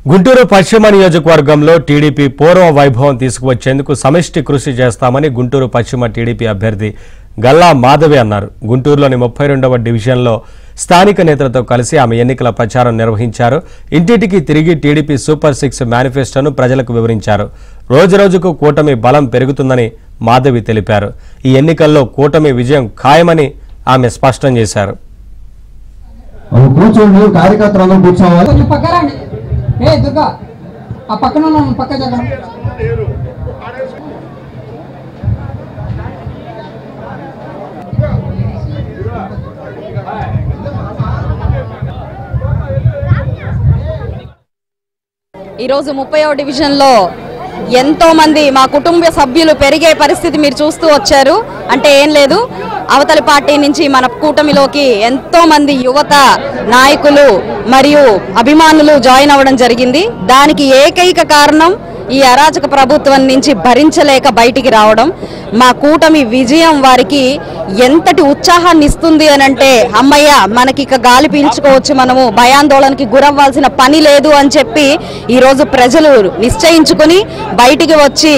గుంటూరు పశ్చిమ నియోజకవర్గంలో టీడీపీ పూర్వ వైభవం తీసుకువచ్చేందుకు సమిష్టి కృషి చేస్తామని గుంటూరు పశ్చిమ టీడీపీ అభ్యర్థి గల్లా మాధవి అన్నారు. గుంటూరులోని 32వ డివిజన్లో స్థానిక నేతలతో కలిసి ఆమె ఎన్నికల ప్రచారం నిర్వహించారు. ఇంటింటికి తిరిగి టీడీపీ సూపర్ 6 మేనిఫెస్టోను ప్రజలకు వివరించారు. రోజురోజుకు కూటమి బలం పెరుగుతుందని మాధవి తెలిపారు. ఈ ఎన్నికల్లో కూటమి విజయం ఖాయమని ఆమె స్పష్టం చేశారు. ఈరోజు 30వ డివిజన్లో ఎంతో మంది మా కుటుంబ సభ్యులు పెరిగే పరిస్థితి మీరు చూస్తూ వచ్చారు. అంటే ఏం లేదు, అవతలి పార్టీ నుంచి మన కూటమిలోకి ఎంతో మంది యువత నాయకులు మరియు అభిమానులు జాయిన్ అవ్వడం జరిగింది. దానికి ఏకైక కారణం ఈ అరాచక ప్రభుత్వం నుంచి భరించలేక బయటికి రావడం. మా కూటమి విజయం వారికి ఎంతటి ఉత్సాహాన్ని ఇస్తుంది అని అంటే, అమ్మయ్య మనకి ఇక గాలి పీల్చుకోవచ్చు, మనము భయాందోళనకి గురవ్వాల్సిన పని లేదు అని చెప్పి ఈరోజు ప్రజలు నిశ్చయించుకుని బయటికి వచ్చి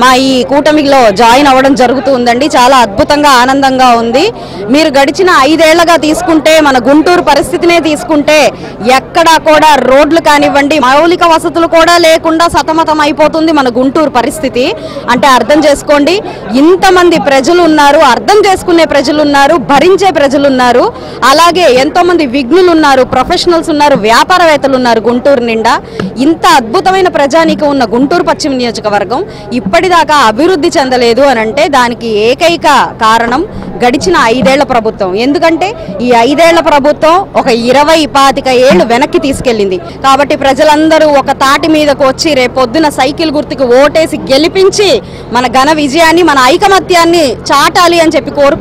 మా ఈ కూటమిలో జాయిన్ అవ్వడం జరుగుతుందండి. చాలా అద్భుతంగా ఆనందంగా ఉంది. మీరు గడిచిన 5 ఏళ్లుగా తీసుకుంటే మన గుంటూరు పరిస్థితినే తీసుకుంటే ఎక్కడా కూడా రోడ్లు కానివ్వండి, మౌలిక వసతులు కూడా లేకుండా సతమతం అయిపోతుంది మన గుంటూరు పరిస్థితి. అంటే అర్థం చేసుకోండి, ఇంతమంది ప్రజలు ఉన్నారు, అర్థం చేసుకునే ప్రజలు ఉన్నారు, భరించే ప్రజలు ఉన్నారు, అలాగే ఎంతో మంది విఘ్నులు ఉన్నారు, ప్రొఫెషనల్స్ ఉన్నారు, వ్యాపారవేత్తలు ఉన్నారు గుంటూరు నిండా. ఇంత అద్భుతమైన ప్రజానీకం ఉన్న గుంటూరు పశ్చిమ నియోజకవర్గం ఇప్పటిదాకా అభివృద్ధి చెందలేదు అని అంటే దానికి ఏకైక కారణం గడిచిన 5 ఏళ్ల ప్రభుత్వం. ఎందుకంటే ఈ 5 ఏళ్ల ప్రభుత్వం ఒక 20-25 ఏళ్లు వెనక్కి తీసుకెళ్లింది. కాబట్టి ప్రజలందరూ ఒక తాటి మీదకు వచ్చి రేపొద్దున సైకిల్ గుర్తుకు ఓటేసి గెలిపించి మన ఘన విజయాన్ని, మన ఐకమత్యాన్ని చాటాలి అని చెప్పి కోరుకు